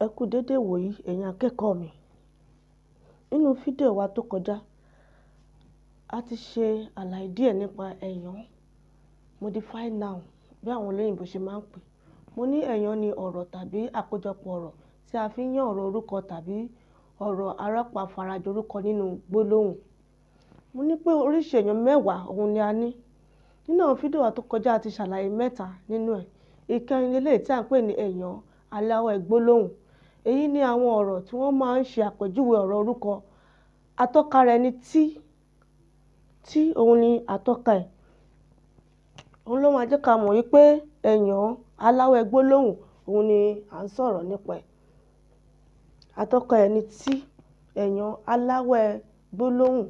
Ẹ kú dédé ìwòyí ẹ̀yin akẹ́kọ̀ọ́ mi. Nínú fídíò wa tó kọjá, a ti ṣe àlàyé díẹ̀ nípa ẹ̀yán modify noun bí àwọn olóyìnbó ṣe máa ń pè. Mo ní ẹ̀yán ni ọ̀rọ̀ tàbí àkójọpọ̀ ọ̀rọ̀ tí a fi ń yán ọ̀rọ̀ orúkọ tàbí ọ̀rọ̀ arọ́pò afarajọ orúkọ nínú gbólóhùn. Mo ní pé oríṣi ẹ̀yán mẹ́wàá òun ni a ní. Nínú àwọn fídíò wa tó kọjá a ti ṣàlàyé mẹ́ta nínú ẹ̀. Ìkẹrin eléyìí tí à ń pè ní ẹ̀yán aláwẹ̀ gbólóhùn. Èyí ni àwọn ọ̀rọ̀ tí wọ́n máa ń ṣe àpèjúwe ọ̀rọ̀ orúkọ. Atọ́ka rẹ̀ ni tí òun ni atọ́ka ẹ̀. Òun ló máa jẹ́ ká mọ̀ wípé ẹ̀yán aláwẹ̀ gbólóhùn òun ni à ń sọ̀rọ̀ nípa ẹ̀. Atọ́ka ẹ̀ ni tí, ẹ̀yán aláwẹ̀ gbólóhùn.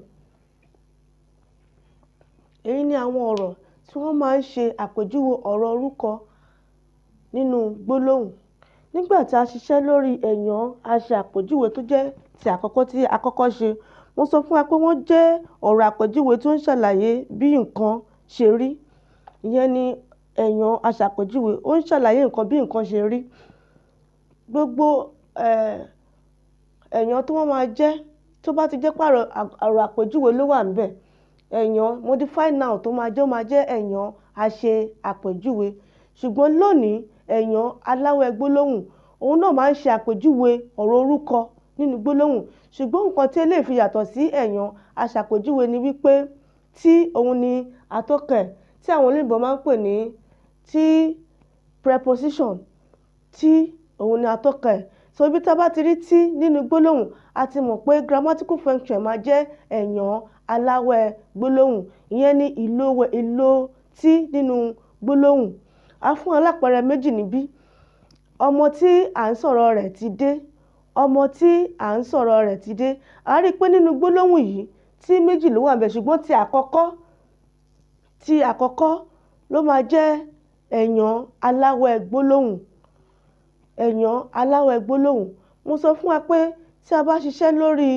Èyí ni àwọn ọ̀rọ̀ tí wọ́n máa ń ṣe àpèjúwe ọ̀rọ̀ orúkọ nínú gbólóhùn. Nígbà tí a ṣiṣẹ́ lórí ẹ̀yán a ṣe àpèjúwe tó jẹ́ ti àkọ́kọ́ tí a kọ́kọ́ ṣe. Mo sọ fún wa pé wọ́n jẹ́ ọ̀rọ̀ àpèjúwe tó ń ṣàlàyé bí nǹkan ṣe rí. Ìyẹn ni ẹ̀yán aṣàpèjúwe, ó ń ṣàlàyé nǹkan bí nǹkan ṣe rí. Gbogbo ẹ̀yán tó wọ́n máa jẹ́ tó bá ti jẹ́ pé ọ̀rọ̀ àpèjúwe ló wà níbẹ̀. Ẹ̀yán modify noun tó máa jẹ́ ẹ̀yán aṣe àpèjúwe. Ṣùgbọ́n lónìí ẹ̀yán aláwẹ̀ gbólóhùn òun náà máa ń ṣe àpèjúwe ọ̀rọ̀ orúkọ nínú gbólóhùn. Ṣùgbọ́n nǹkan tí eléyìí fi yàtọ̀ sí ẹ̀yán aṣàpèjúwe ni wípé tí òun ni atọ́ka ẹ̀ tí àwọn olóyìnbó máa ń pè ní tí preposition, tí òun ni atọ́ka ẹ̀. So bí tá bá ti rí tí nínú gbólóhùn a ti mọ̀ pé grammatical function máa jẹ́ ẹ̀yán aláwẹ̀ gbólóhùn. Ìyẹn ni ìlò tí nínú gbólóhùn. A fún alápẹẹrẹ méjì níbí. Ọmọ tí à ń sọ̀rọ̀ rẹ̀ ti dé. Ọmọ tí à ń sọ̀rọ̀ rẹ̀ ti dé. A rí i pé nínú gbólóhùn yìí tí méjì ló wà níbẹ̀ ṣùgbọ́n ti àkọ́kọ́ ló máa jẹ́ ẹ̀yán aláwẹ̀ gbólóhùn. Ẹ̀yán aláwẹ̀ gbólóhùn. Mo sọ fún wa pé tí a bá ṣiṣẹ́ lórí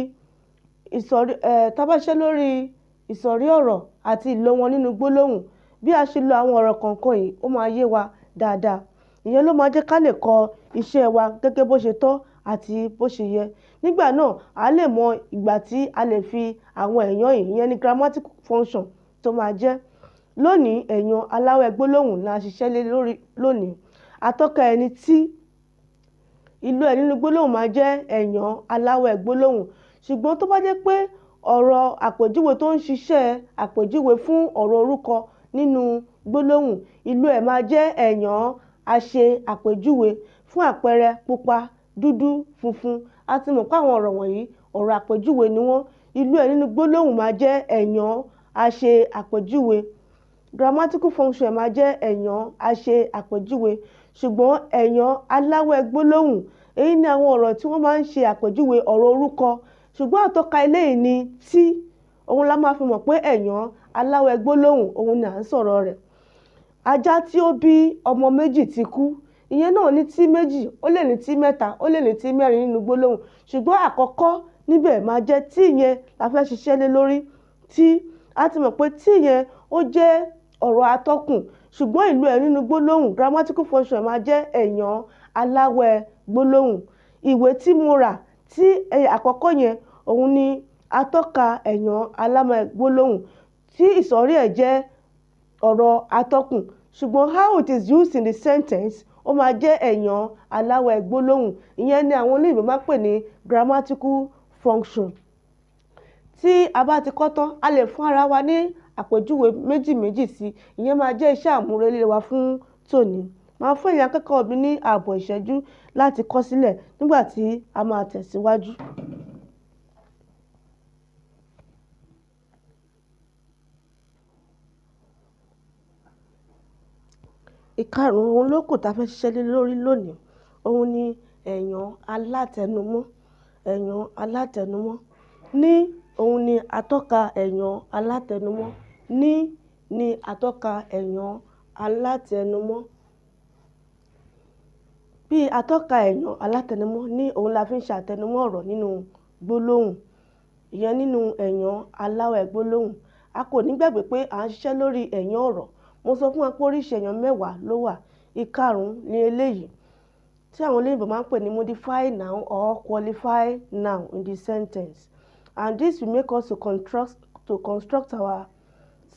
ìsọ̀rí ọ̀rọ̀ àti ìlò wọn nínú gbólóhùn, bí a ṣe lo àwọn ọ̀rọ̀ kọ̀ọ̀kan yìí ó máa yé wa dáadáa. Ìyẹn ló máa jẹ́ ká lè kọ iṣẹ́ wa gẹ́gẹ́ bó ṣe tọ́ àti bó ṣe yẹ. Nígbà náà a lè mọ ìgbà tí a lè fi àwọn ẹ̀yán yìí, ìyẹn ni grammatical function tó máa jẹ́. Lónìí ẹ̀yán aláwẹ̀ gbólóhùn la ṣiṣẹ́ lé lórí lónìí. Atọ́ka ẹ̀ ni tí. Ìlò ẹ̀ nínú gbólóhùn máa jẹ́ ẹ̀yán aláwẹ̀ gbólóhùn. Ṣùgbọ́n tó bá jẹ́ pé ọ̀rọ̀ àpèjúwe tó ń ṣiṣẹ́ àpèjúwe fún ọ̀rọ̀ orúkọ nínú gbólóhùn, ìlò ẹ̀ máa jẹ́ ẹ̀yán aṣe àpèjúwe. Fún àpẹẹrẹ pupa, dúdú, funfun. A ti mọ̀ pé àwọn ọ̀rọ̀ wọ̀nyí ọ̀rọ̀ àpèjúwe ni wọ́n. Ìlò ẹ̀ nínú gbólóhùn máa jẹ́ ẹ̀yán aṣe àpèjúwe. Grammatical function máa jẹ́ ẹ̀yán aṣe àpèjúwe. Ṣùgbọ́n ẹ̀yán aláwẹ̀ gbólóhùn, èyí ni àwọn ọ̀rọ̀ tí wọ́n máa ń ṣe àpèjúwe ọ̀rọ̀ orúkọ. Ṣùgbọ́n atọ́ka eléyìí ni tí. Òun la máa fi mọ̀ pé ẹ̀yán aláwẹ̀ gbólóhùn òun ni à ń sọ̀rọ̀ rẹ̀. Ajá tí ó bí ọmọ méjì ti kú. Ìyẹn náà ní tí méjì, ó lè ní tí mẹ́ta, ó lè ní tí mẹ́rin nínú gbólóhùn. Ṣùgbọ́n àkọ́kọ́ níbẹ̀ máa jẹ́ tí yẹn la fẹ́ ṣiṣẹ́ lé lórí. Tí a ti mọ̀ pé tí yẹn ó jẹ́ ọ̀rọ̀ atọ́kùn. Ṣùgbọ́n ìlò ẹ̀ nínú gbólóhùn grammatical function máa jẹ́ ẹ̀yán aláwẹ̀ gbólóhùn. Ìwé tí mo rà, tí àkọ́kọ́ yẹn òun ni atọ́ka ẹ̀yán aláwẹ̀ gbólóhùn. Tí ìsọ̀rí ẹ̀ jẹ́ ọ̀rọ̀ atọ́kùn. Ṣùgbọ́n how it is used in the sentence ó máa jẹ́ ẹ̀yán aláwẹ̀ gbólóhùn. Ìyẹn ni àwọn olóyìnbó máa ń pè ní grammatical function. Tí a bá ti kọ́ tán a lè fún ara wa ní àpèjúwe méjì méjì sí. Ìyẹn máa jẹ́ iṣẹ́ àmúrelé wa fún tòní. Màá fún ẹ̀yin akẹ́kọ̀ọ́ mi ní ààbọ̀ ìṣẹ́jú láti kọ sílẹ̀ nígbà tí a máa tẹ̀síwájú. Ìkarùn-ún òun ló kù tá a fẹ́ ṣiṣẹ́ lé lórí lónìí. Òun ni ẹ̀yán alátẹnumọ́. Ẹ̀yán alátẹnumọ́. Ní òun ni atọ́ka ẹ̀yán alátẹnumọ́. Ní ni atọ́ka ẹ̀yán alátẹnumọ́. Bí atọ́ka ẹ̀yán alátẹnumọ́ ní òun la fi ń ṣe àtẹnumọ́ ọ̀rọ̀ nínú gbólóhùn. Ìyẹn nínú ẹ̀yán aláwẹ̀ gbólóhùn. A kò ní gbàgbé pé à ń ṣiṣẹ́ lórí ẹ̀yán ọ̀rọ̀. Mo sọ fún wa pé oríṣi ẹ̀yán mẹ́wàá ló wà. Ìkarùn-ún ni eléyìí tí àwọn olóyìnbó máa ń pè ní modified noun or qualified noun in the sentence, and this will make us to construct our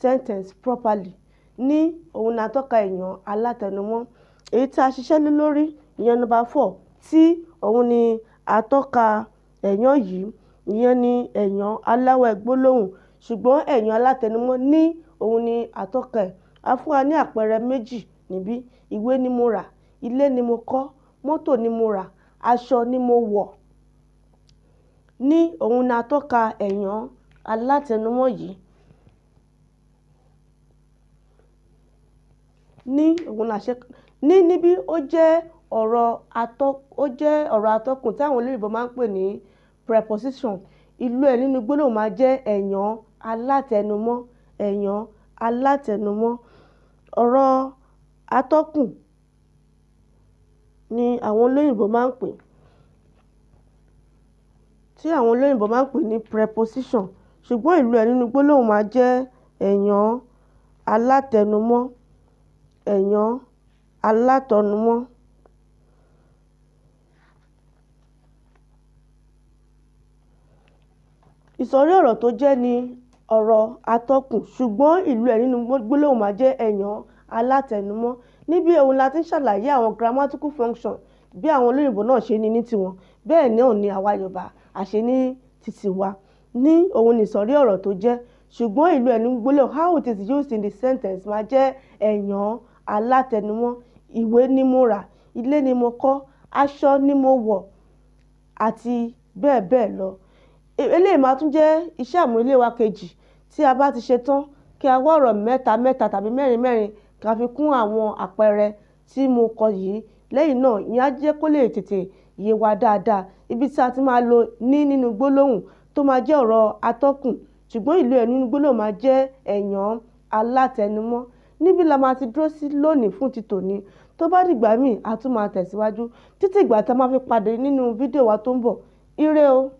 sentence properly. Ní òun ni atọ́ka èèyàn alátẹnumọ́. Èyí tí a ṣiṣẹ́ lé lórí ìyẹn number 4 tí òun ni atọ́ka èèyàn yìí, ìyẹn ni èèyàn aláwẹ̀ gbólóhùn, ṣùgbọ́n èèyàn alátẹnumọ́ ní òun ni atọ́ka ẹ̀. A fún wa ní àpẹẹrẹ méjì níbí: ìwé ni mo rà, ilé ni mo kọ́, mọ́tò ni mo rà, aṣọ ni mo wọ̀. Ní òun ni atọ́ka èèyàn alátẹnumọ́ yìí. Níbí ó jẹ́ ọ̀rọ̀ atọ́kùn tí àwọn olóyìnbó máa ń pè ní preposition. Ìlò ẹ̀ nínú gbólóhùn máa jẹ́ èèyàn alátẹnumọ́. Èèyàn alátẹnumọ́. Ọ̀rọ̀ atọ́kùn ni àwọn olóyìnbó máa ń pè, tí àwọn olóyìnbó máa ń pè ní preposition, ṣùgbọ́n ìlò ẹ̀ nínú gbólóhùn máa jẹ́ èèyàn alátẹnumọ́. Èèyàn alátẹnumọ́. Ìsọ̀rí ọ̀rọ̀ tó jẹ́ ni ọ̀rọ̀ atọ́kùn, ṣùgbọ́n ìlò ẹ̀ nínú gbólóhùn máa jẹ́ èèyàn alátẹnumọ́. Níbí òun la ti ń ṣàlàyé àwọn grammatical function bí àwọn olóyìnbó náà ṣe ní tiwọn, bẹ́ẹ̀ náà ni àwa Yorùbá a ṣe ní titi wa. Ní òun ni ìsọ̀rí ọ̀rọ̀ tó jẹ́, ṣùgbọ́n ìlò ẹ̀ nínú gbólóhùn, how it is used in the sentence, máa jẹ́ èèyàn alátẹnumọ́. Ìwé ni mo rà, ilé ni mo kọ́, aṣọ ni mo wọ̀, àti bẹ́ẹ̀ bẹ́ẹ̀ lọ. Eléyìí máa tún jẹ́ iṣẹ́ àmúrelé wa kejì. Tí a bá ti ṣe tán, kí a wá ọ̀rọ̀ mẹ́ta tàbí mẹ́rin ká fi kún àwọn àpẹẹrẹ tí mo kọ yìí. Lẹ́yìn náà, ìyẹn á jẹ́ kó lè tètè yé wa dáadáa. Ibi tí a ti máa lo ní nínú gbólóhùn tó máa jẹ́ ọ̀rọ̀ atọ́kùn, ṣùgbọ́n ìlò ẹ̀ nínú gbólóhùn máa jẹ́ èèyàn alátẹnumọ́. Níbí la máa ti dúró sí lónìí fún ti tòní. Tó bá dìgbà míì, a tún máa tẹ̀síwájú títí ìgbà tí a máa fi pàdé nínú fídíò wa tó ń bọ̀. Ire o!